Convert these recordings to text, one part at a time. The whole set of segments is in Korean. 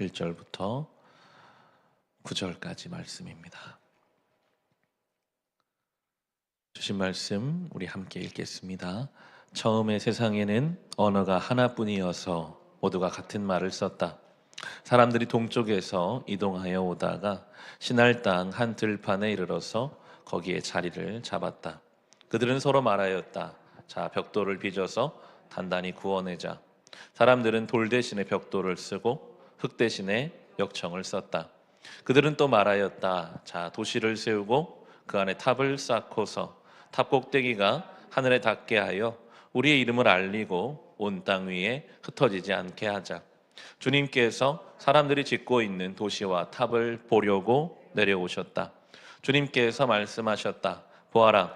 1절부터 9절까지 말씀입니다. 주신 말씀 우리 함께 읽겠습니다. 처음에 세상에는 언어가 하나뿐이어서 모두가 같은 말을 썼다. 사람들이 동쪽에서 이동하여 오다가 시날 땅 한 들판에 이르러서 거기에 자리를 잡았다. 그들은 서로 말하였다. 자, 벽돌을 빚어서 단단히 구워내자. 사람들은 돌 대신에 벽돌을 쓰고 흙 대신에 역청을 썼다. 그들은 또 말하였다. 자, 도시를 세우고 그 안에 탑을 쌓고서 탑 꼭대기가 하늘에 닿게 하여 우리의 이름을 알리고 온 땅 위에 흩어지지 않게 하자. 주님께서 사람들이 짓고 있는 도시와 탑을 보려고 내려오셨다. 주님께서 말씀하셨다. 보아라,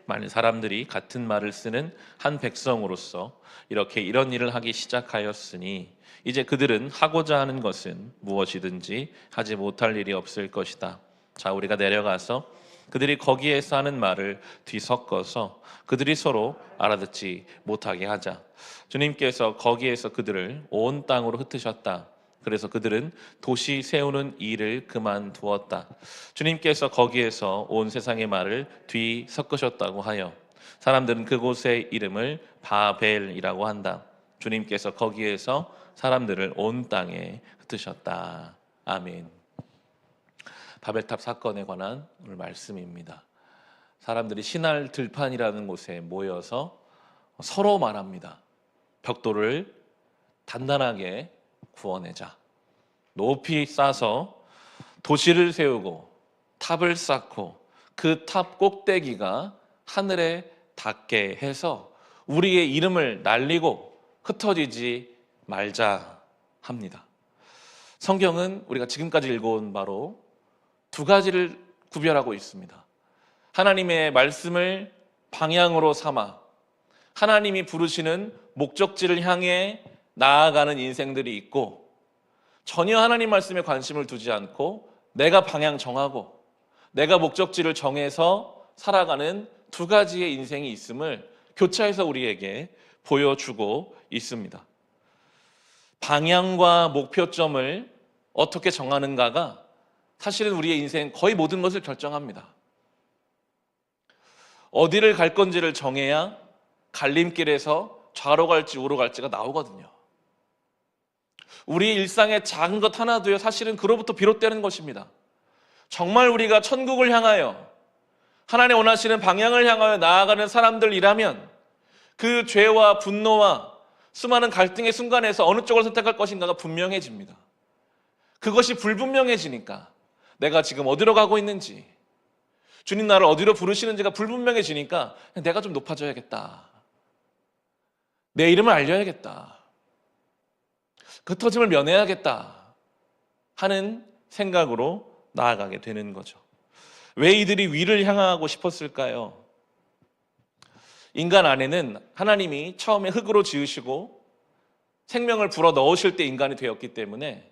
만일 사람들이 같은 말을 쓰는 한 백성으로서 이렇게 이런 일을 하기 시작하였으니 이제 그들은 하고자 하는 것은 무엇이든지 하지 못할 일이 없을 것이다. 자, 우리가 내려가서 그들이 거기에서 하는 말을 뒤섞어서 그들이 서로 알아듣지 못하게 하자. 주님께서 거기에서 그들을 온 땅으로 흩으셨다. 그래서 그들은 도시 세우는 일을 그만두었다. 주님께서 거기에서 온 세상의 말을 뒤섞으셨다고 하여 사람들은 그곳의 이름을 바벨이라고 한다. 주님께서 거기에서 사람들을 온 땅에 흩으셨다. 아멘. 바벨탑 사건에 관한 오늘 말씀입니다. 사람들이 시날 들판이라는 곳에 모여서 서로 말합니다. 벽돌을 단단하게 구워내자. 높이 쌓아서 도시를 세우고 탑을 쌓고 그 탑 꼭대기가 하늘에 닿게 해서 우리의 이름을 날리고 흩어지지 말자 합니다. 성경은 우리가 지금까지 읽어온 바로 두 가지를 구별하고 있습니다. 하나님의 말씀을 방향으로 삼아 하나님이 부르시는 목적지를 향해 나아가는 인생들이 있고, 전혀 하나님 말씀에 관심을 두지 않고 내가 방향 정하고 내가 목적지를 정해서 살아가는 두 가지의 인생이 있음을 교차해서 우리에게 보여주고 있습니다. 방향과 목표점을 어떻게 정하는가가 사실은 우리의 인생 거의 모든 것을 결정합니다. 어디를 갈 건지를 정해야 갈림길에서 좌로 갈지 우로 갈지가 나오거든요. 우리 일상의 작은 것 하나도요, 사실은 그로부터 비롯되는 것입니다. 정말 우리가 천국을 향하여 하나님 원하시는 방향을 향하여 나아가는 사람들이라면 그 죄와 분노와 수많은 갈등의 순간에서 어느 쪽을 선택할 것인가가 분명해집니다. 그것이 불분명해지니까 내가 지금 어디로 가고 있는지, 주님 나를 어디로 부르시는지가 불분명해지니까 내가 좀 높아져야겠다. 내 이름을 알려야겠다. 흩어짐을 면해야겠다 하는 생각으로 나아가게 되는 거죠. 왜 이들이 위를 향하고 싶었을까요? 인간 안에는 하나님이 처음에 흙으로 지으시고 생명을 불어 넣으실 때 인간이 되었기 때문에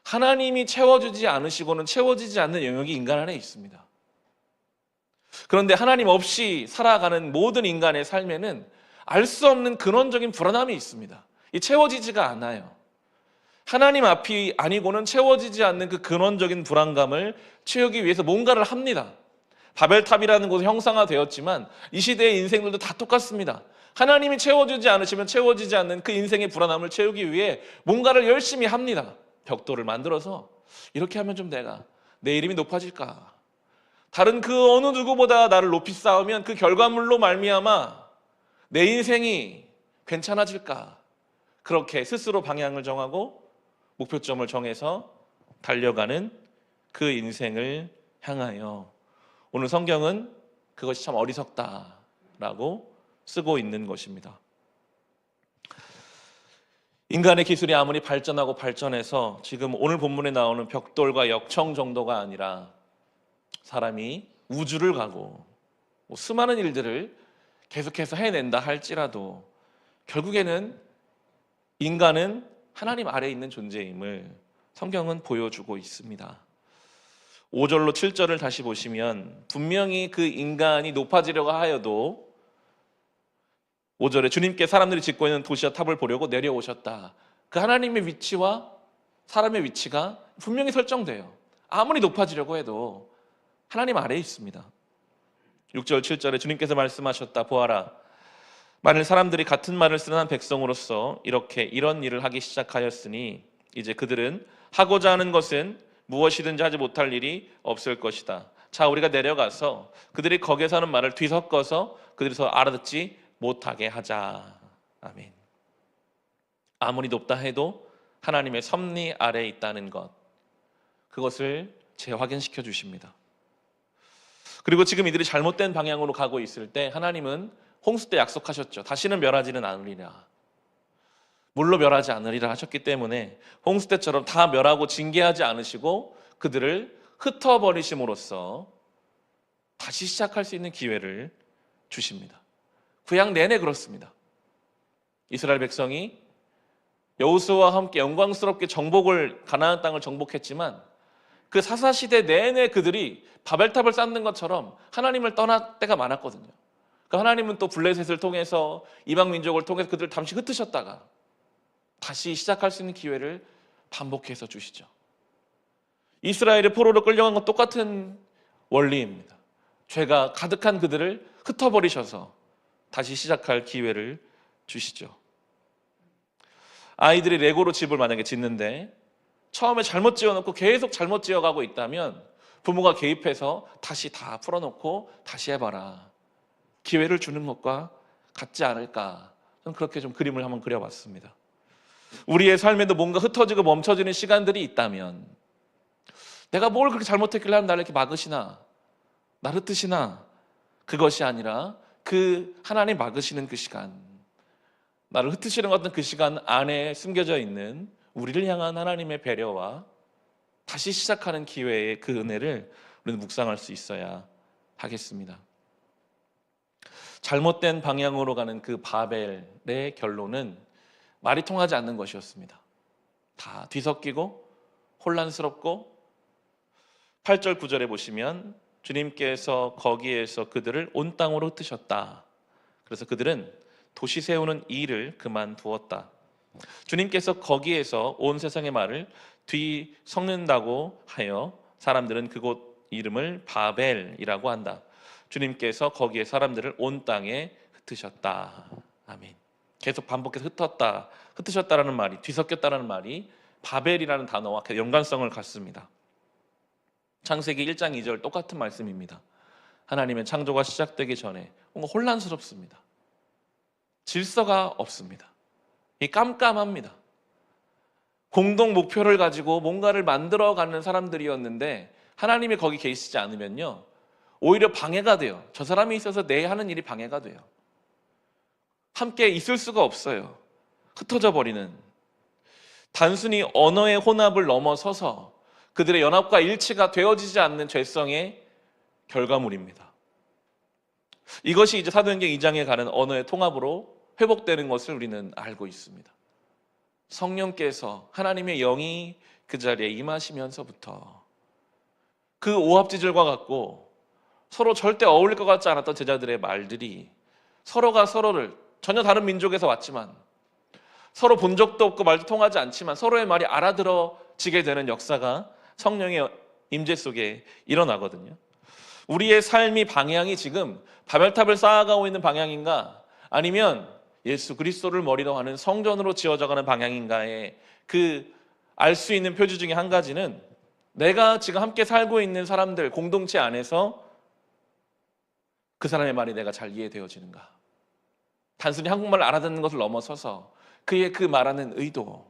하나님이 채워주지 않으시고는 채워지지 않는 영역이 인간 안에 있습니다. 그런데 하나님 없이 살아가는 모든 인간의 삶에는 알 수 없는 근원적인 불안함이 있습니다. 이 채워지지가 않아요. 하나님 앞이 아니고는 채워지지 않는 그 근원적인 불안감을 채우기 위해서 뭔가를 합니다. 바벨탑이라는 곳은 형상화되었지만 이 시대의 인생들도 다 똑같습니다. 하나님이 채워주지 않으시면 채워지지 않는 그 인생의 불안함을 채우기 위해 뭔가를 열심히 합니다. 벽돌을 만들어서 이렇게 하면 좀 내 이름이 높아질까? 다른 그 어느 누구보다 나를 높이 쌓으면 그 결과물로 말미암아 내 인생이 괜찮아질까? 그렇게 스스로 방향을 정하고 목표점을 정해서 달려가는 그 인생을 향하여 오늘 성경은 그것이 참 어리석다라고 쓰고 있는 것입니다. 인간의 기술이 아무리 발전하고 발전해서 지금 오늘 본문에 나오는 벽돌과 역청 정도가 아니라 사람이 우주를 가고 수많은 일들을 계속해서 해낸다 할지라도 결국에는 인간은 하나님 아래에 있는 존재임을 성경은 보여주고 있습니다. 5절로 7절을 다시 보시면 분명히 그 인간이 높아지려고 하여도 5절에 주님께 사람들이 짓고 있는 도시와 탑을 보려고 내려오셨다. 그 하나님의 위치와 사람의 위치가 분명히 설정돼요. 아무리 높아지려고 해도 하나님 아래에 있습니다. 6절 7절에 주님께서 말씀하셨다. 보아라, 만일 사람들이 같은 말을 쓰는 한 백성으로서 이런 일을 하기 시작하였으니 이제 그들은 하고자 하는 것은 무엇이든지 하지 못할 일이 없을 것이다. 자, 우리가 내려가서 그들이 거기에서 하는 말을 뒤섞어서 그들이 서로 알아듣지 못하게 하자. 아멘. 아무리 높다 해도 하나님의 섭리 아래에 있다는 것, 그것을 재확인시켜 주십니다. 그리고 지금 이들이 잘못된 방향으로 가고 있을 때 하나님은 홍수 때 약속하셨죠. 다시는 멸하지는 않으리라. 물로 멸하지 않으리라 하셨기 때문에 홍수 때처럼 다 멸하고 징계하지 않으시고 그들을 흩어버리심으로써 다시 시작할 수 있는 기회를 주십니다. 구약 내내 그렇습니다. 이스라엘 백성이 여호수아와 함께 영광스럽게 가나안 땅을 정복했지만 그 사사시대 내내 그들이 바벨탑을 쌓는 것처럼 하나님을 떠날 때가 많았거든요. 그러니까 하나님은 또 블레셋을 통해서 이방 민족을 통해서 그들을 잠시 흩으셨다가 다시 시작할 수 있는 기회를 반복해서 주시죠. 이스라엘이 포로로 끌려간 건 똑같은 원리입니다. 죄가 가득한 그들을 흩어버리셔서 다시 시작할 기회를 주시죠. 아이들이 레고로 집을 만약에 짓는데 처음에 잘못 지어놓고 계속 잘못 지어가고 있다면 부모가 개입해서 다시 다 풀어놓고 다시 해봐라, 기회를 주는 것과 같지 않을까. 저는 그렇게 좀 그림을 한번 그려봤습니다. 우리의 삶에도 뭔가 흩어지고 멈춰지는 시간들이 있다면 내가 뭘 그렇게 잘못했길래 하나님 나를 이렇게 막으시나, 나를 흩으시나, 그것이 아니라 그 하나님 막으시는 그 시간, 나를 흩으시는 것 같은 그 시간 안에 숨겨져 있는 우리를 향한 하나님의 배려와 다시 시작하는 기회의 그 은혜를 우리는 묵상할 수 있어야 하겠습니다. 잘못된 방향으로 가는 그 바벨의 결론은 말이 통하지 않는 것이었습니다. 다 뒤섞이고 혼란스럽고 8절 9절에 보시면 주님께서 거기에서 그들을 온 땅으로 흩으셨다. 그래서 그들은 도시 세우는 일을 그만두었다. 주님께서 거기에서 온 세상의 말을 뒤섞는다고 하여 사람들은 그곳 이름을 바벨이라고 한다. 주님께서 거기에 사람들을 온 땅에 흩으셨다. 아멘. 계속 반복해서 흩으셨다라는 말이, 뒤섞였다라는 말이 바벨이라는 단어와 연관성을 갖습니다. 창세기 1장 2절 똑같은 말씀입니다. 하나님의 창조가 시작되기 전에 뭔가 혼란스럽습니다. 질서가 없습니다. 깜깜합니다. 공동 목표를 가지고 뭔가를 만들어가는 사람들이었는데 하나님이 거기 계시지 않으면요, 오히려 방해가 돼요. 저 사람이 있어서 내 하는 일이 방해가 돼요. 함께 있을 수가 없어요. 흩어져 버리는, 단순히 언어의 혼합을 넘어서서 그들의 연합과 일치가 되어지지 않는 죄성의 결과물입니다. 이것이 이제 사도행전 2장에 가는 언어의 통합으로 회복되는 것을 우리는 알고 있습니다. 성령께서, 하나님의 영이 그 자리에 임하시면서부터 그 오합지졸과 같고 서로 절대 어울릴 것 같지 않았던 제자들의 말들이 서로가 서로를, 전혀 다른 민족에서 왔지만 서로 본 적도 없고 말도 통하지 않지만 서로의 말이 알아들어지게 되는 역사가 성령의 임재 속에 일어나거든요. 우리의 삶이 방향이 지금 바벨탑을 쌓아가고 있는 방향인가, 아니면 예수 그리스도를 머리로 하는 성전으로 지어져가는 방향인가에 그 알 수 있는 표지 중에 한 가지는 내가 지금 함께 살고 있는 사람들 공동체 안에서 그 사람의 말이 내가 잘 이해되어지는가, 단순히 한국말을 알아듣는 것을 넘어서서 그의 그 말하는 의도,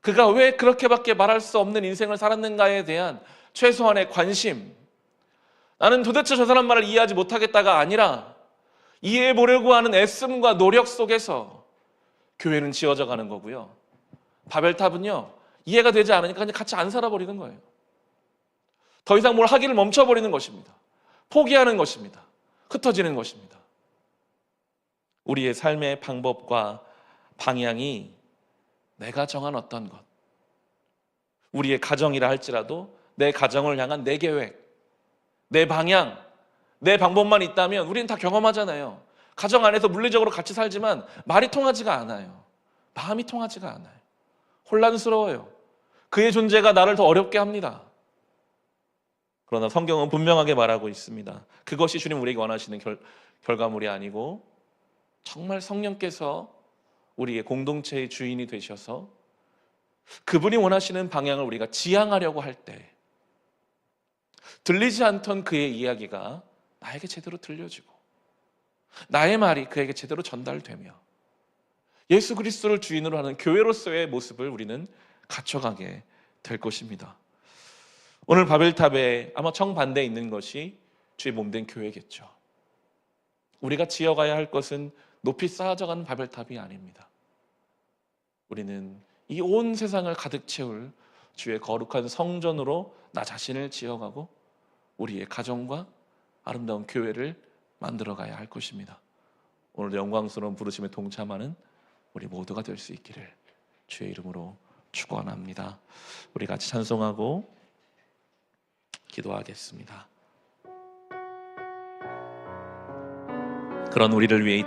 그가 왜 그렇게밖에 말할 수 없는 인생을 살았는가에 대한 최소한의 관심, 나는 도대체 저 사람 말을 이해하지 못하겠다가 아니라 이해해 보려고 하는 애씀과 노력 속에서 교회는 지어져 가는 거고요. 바벨탑은요, 이해가 되지 않으니까 그냥 같이 안 살아버리는 거예요. 더 이상 뭘 하기를 멈춰버리는 것입니다. 포기하는 것입니다. 흩어지는 것입니다. 우리의 삶의 방법과 방향이 내가 정한 어떤 것, 우리의 가정이라 할지라도 내 가정을 향한 내 계획, 내 방향, 내 방법만 있다면 우리는 다 경험하잖아요. 가정 안에서 물리적으로 같이 살지만 말이 통하지가 않아요. 마음이 통하지가 않아요. 혼란스러워요. 그의 존재가 나를 더 어렵게 합니다. 그러나 성경은 분명하게 말하고 있습니다. 그것이 주님 우리에게 원하시는 결과물이 아니고 정말 성령께서 우리의 공동체의 주인이 되셔서 그분이 원하시는 방향을 우리가 지향하려고 할 때 들리지 않던 그의 이야기가 나에게 제대로 들려지고 나의 말이 그에게 제대로 전달되며 예수 그리스도를 주인으로 하는 교회로서의 모습을 우리는 갖춰가게 될 것입니다. 오늘 바벨탑에 아마 정반대에 있는 것이 주의 몸된 교회겠죠. 우리가 지어가야 할 것은 높이 쌓아져가는 바벨탑이 아닙니다. 우리는 이 온 세상을 가득 채울 주의 거룩한 성전으로 나 자신을 지어가고 우리의 가정과 아름다운 교회를 만들어가야 할 것입니다. 오늘 영광스러운 부르심에 동참하는 우리 모두가 될 수 있기를 주의 이름으로 축원합니다. 우리 같이 찬송하고 기도하겠습니다. 그런 우리를 위해